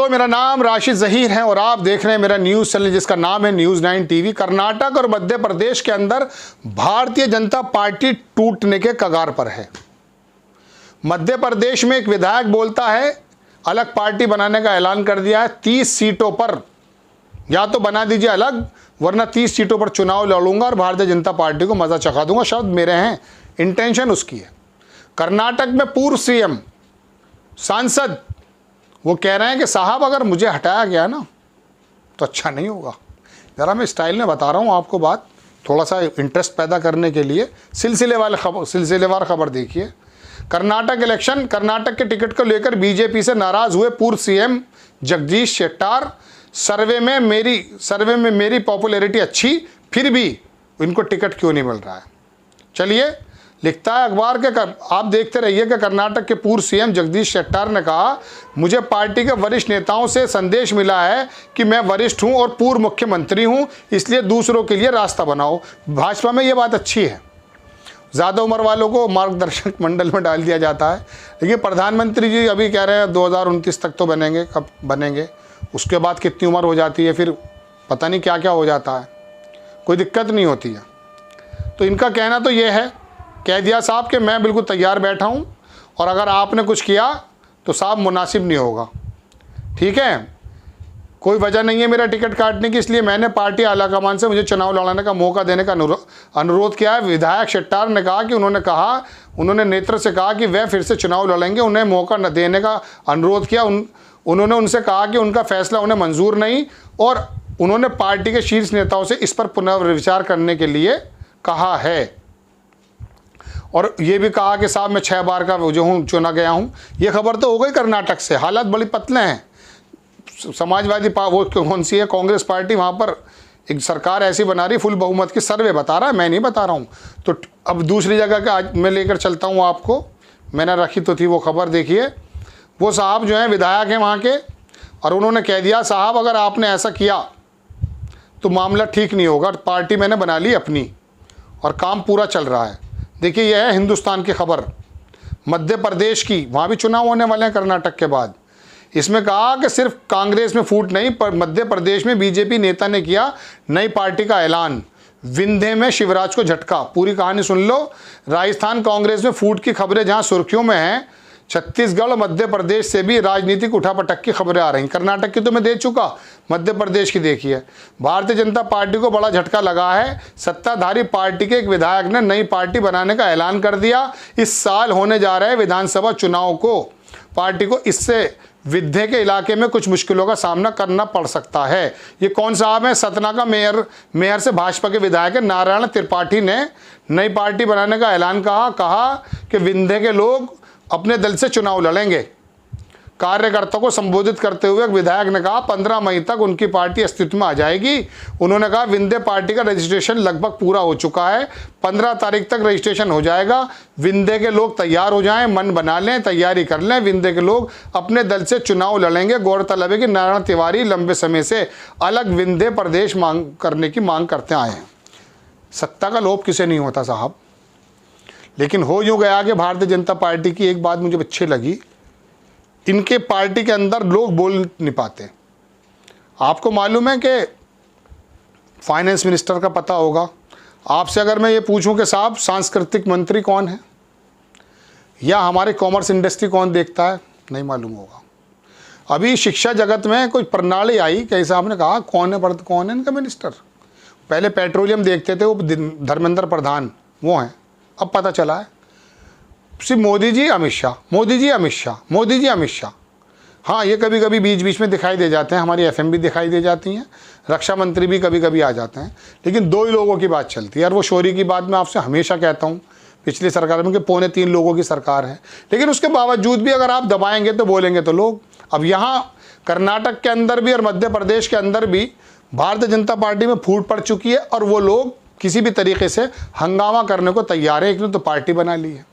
तो मेरा नाम राशिद ज़हीर है और आप देख रहे हैं मेरा न्यूज़ चैनल जिसका नाम है न्यूज़ 9 टीवी। कर्नाटक और मध्य प्रदेश के अंदर भारतीय जनता पार्टी टूटने के कगार पर है। मध्य प्रदेश में एक विधायक बोलता है अलग पार्टी बनाने का ऐलान कर दिया है। 30 सीटों पर या तो बना दीजिए अलग, वरना 30 सीटों पर चुनाव लड़ूंगा और भारतीय जनता पार्टी को मज़ा चखा दूंगा। शब्द मेरे हैं, इंटेंशन उसकी है। कर्नाटक में पूर्व सीएम सांसद वो कह रहे हैं कि साहब अगर मुझे हटाया गया ना तो अच्छा नहीं होगा। ज़रा मैं स्टाइल में बता रहा हूँ आपको बात, थोड़ा सा इंटरेस्ट पैदा करने के लिए। सिलसिलेवार खबर देखिए। कर्नाटक इलेक्शन, कर्नाटक के टिकट को लेकर बीजेपी से नाराज़ हुए पूर्व सीएम जगदीश शेट्टार। सर्वे में मेरी पॉपुलैरिटी अच्छी, फिर भी इनको टिकट क्यों नहीं मिल रहा है। चलिए, लिखता है अखबार के आप देखते रहिए कि कर्नाटक के पूर्व सीएम जगदीश शेट्टार ने कहा, मुझे पार्टी के वरिष्ठ नेताओं से संदेश मिला है कि मैं वरिष्ठ हूं और पूर्व मुख्यमंत्री हूं, इसलिए दूसरों के लिए रास्ता बनाओ। भाजपा में ये बात अच्छी है, ज़्यादा उम्र वालों को मार्गदर्शक मंडल में डाल दिया जाता है। लेकिन प्रधानमंत्री जी अभी कह रहे हैं 2029 तक तो बनेंगे। कब बनेंगे, उसके बाद कितनी उम्र हो जाती है, फिर पता नहीं क्या क्या हो जाता है, कोई दिक्कत नहीं होती है। तो इनका कहना तो ये है, कह दिया साहब कि मैं बिल्कुल तैयार बैठा हूं और अगर आपने कुछ किया तो साहब मुनासिब नहीं होगा। ठीक है, कोई वजह नहीं है मेरा टिकट काटने की, इसलिए मैंने पार्टी आलाकमान से मुझे चुनाव लड़ाने का मौका देने का अनुरोध किया है। विधायक शेट्टार ने कहा कि उन्होंने नेत्र से कहा कि वह फिर से चुनाव लड़ेंगे, उन्हें मौका न देने का अनुरोध किया। उन्होंने उनसे कहा कि उनका फैसला उन्हें मंजूर नहीं और उन्होंने पार्टी के शीर्ष नेताओं से इस पर पुनर्विचार करने के लिए कहा है। और ये भी कहा कि साहब मैं 6 बार का जो हूँ चुना गया हूँ। ये खबर तो हो गई कर्नाटक से। हालात बड़ी पतले हैं। समाजवादी वो कौन सी है, कांग्रेस पार्टी, वहाँ पर एक सरकार ऐसी बना रही, फुल बहुमत की, सर्वे बता रहा है, मैं नहीं बता रहा हूँ। तो अब दूसरी जगह का आज मैं लेकर चलता हूँ आपको, मैंने रखी तो थी वो खबर। देखिए, वो साहब जो हैं विधायक हैं वहाँ के, और उन्होंने कह दिया साहब अगर आपने ऐसा किया तो मामला ठीक नहीं होगा। पार्टी मैंने बना ली अपनी और काम पूरा चल रहा है। देखिए, यह है हिंदुस्तान की खबर मध्य प्रदेश की, वहाँ भी चुनाव होने वाले हैं कर्नाटक के बाद। इसमें कहा कि सिर्फ कांग्रेस में फूट नहीं, पर मध्य प्रदेश में बीजेपी नेता ने किया नई पार्टी का ऐलान। विंध्य में शिवराज को झटका। पूरी कहानी सुन लो। राजस्थान कांग्रेस में फूट की खबरें जहाँ सुर्खियों में हैं, छत्तीसगढ़ और मध्य प्रदेश से भी राजनीतिक उठापटक की खबरें आ रही। कर्नाटक की तो मैं दे चुका, मध्य प्रदेश की देखिए। भारतीय जनता पार्टी को बड़ा झटका लगा है। सत्ताधारी पार्टी के एक विधायक ने नई पार्टी बनाने का ऐलान कर दिया। इस साल होने जा रहे विधानसभा चुनाव को पार्टी को इससे विंध्य के इलाके में कुछ मुश्किलों का सामना करना पड़ सकता है। ये कौन साहब है? सतना का मेयर से भाजपा के विधायक नारायण त्रिपाठी ने नई पार्टी बनाने का ऐलान कहा कि विंध्य के लोग अपने दल से चुनाव लड़ेंगे। कार्यकर्ताओं को संबोधित करते हुए एक विधायक ने कहा 15 मई तक उनकी पार्टी अस्तित्व में आ जाएगी। उन्होंने कहा विंध्य पार्टी का रजिस्ट्रेशन लगभग पूरा हो चुका है, 15 तारीख तक रजिस्ट्रेशन हो जाएगा। विंध्य के लोग तैयार हो जाएं, मन बना लें, तैयारी कर लें। विंध्य के लोग अपने दल से चुनाव लड़ेंगे। गौरतलब है कि नारायण तिवारी लंबे समय से अलग विंध्य प्रदेश करने की मांग करते आए हैं। सत्ता का लोभ किसे नहीं होता साहब। लेकिन हो यूँ गया कि भारतीय जनता पार्टी की एक बात मुझे अच्छी लगी, इनके पार्टी के अंदर लोग बोल नहीं पाते। आपको मालूम है कि फाइनेंस मिनिस्टर का पता होगा। आपसे अगर मैं ये पूछूं कि साहब सांस्कृतिक मंत्री कौन है या हमारे कॉमर्स इंडस्ट्री कौन देखता है, नहीं मालूम होगा। अभी शिक्षा जगत में कोई प्रणाली आई कि साहब ने कहा कौन है इनका मिनिस्टर। पहले पेट्रोलियम देखते थे, वो धर्मेंद्र प्रधान वो हैं, अब पता चला है सिर्फ मोदी जी अमित शाह। हाँ, ये कभी कभी बीच बीच में दिखाई दे जाते हैं, हमारी एफएम भी दिखाई दे जाती हैं, रक्षा मंत्री भी कभी कभी आ जाते हैं। लेकिन 2 ही लोगों की बात चलती है। और वो शौरी की बात मैं आपसे हमेशा कहता हूँ, पिछली सरकार में कि 2.25 लोगों की सरकार है, लेकिन उसके बावजूद भी अगर आप दबाएंगे तो बोलेंगे तो लोग। अब यहाँ कर्नाटक के अंदर भी और मध्य प्रदेश के अंदर भी भारतीय जनता पार्टी में फूट पड़ चुकी है और वो लोग किसी भी तरीके से हंगामा करने को तैयार है। एक ने तो पार्टी बना ली है।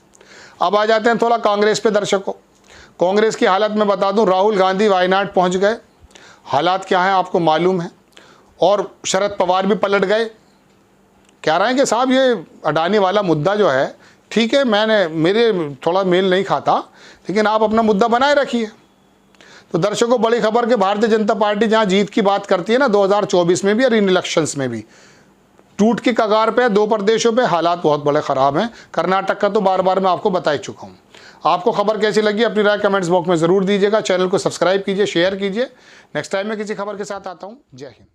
अब आ जाते हैं थोड़ा कांग्रेस पे दर्शकों। कांग्रेस की हालत मैं बता दूं, राहुल गांधी वायनाड पहुंच गए। हालात क्या हैं आपको मालूम है। और शरद पवार भी पलट गए। कह रहे हैं कि साहब ये अडानी वाला मुद्दा जो है, ठीक है, मेरे थोड़ा मेल नहीं खाता, लेकिन आप अपना मुद्दा बनाए रखिए। तो दर्शकों, बड़ी खबर कि भारतीय जनता पार्टी जहां जीत की बात करती है ना 2024 में भी और इन इलेक्शंस में भी, टूट की कगार पे 2 प्रदेशों पे हालात बहुत बड़े ख़राब हैं। कर्नाटक का तो बार बार मैं आपको बता ही चुका हूँ। आपको खबर कैसी लगी अपनी राय कमेंट्स बॉक्स में ज़रूर दीजिएगा। चैनल को सब्सक्राइब कीजिए, शेयर कीजिए। नेक्स्ट टाइम मैं किसी खबर के साथ आता हूँ। जय हिंद।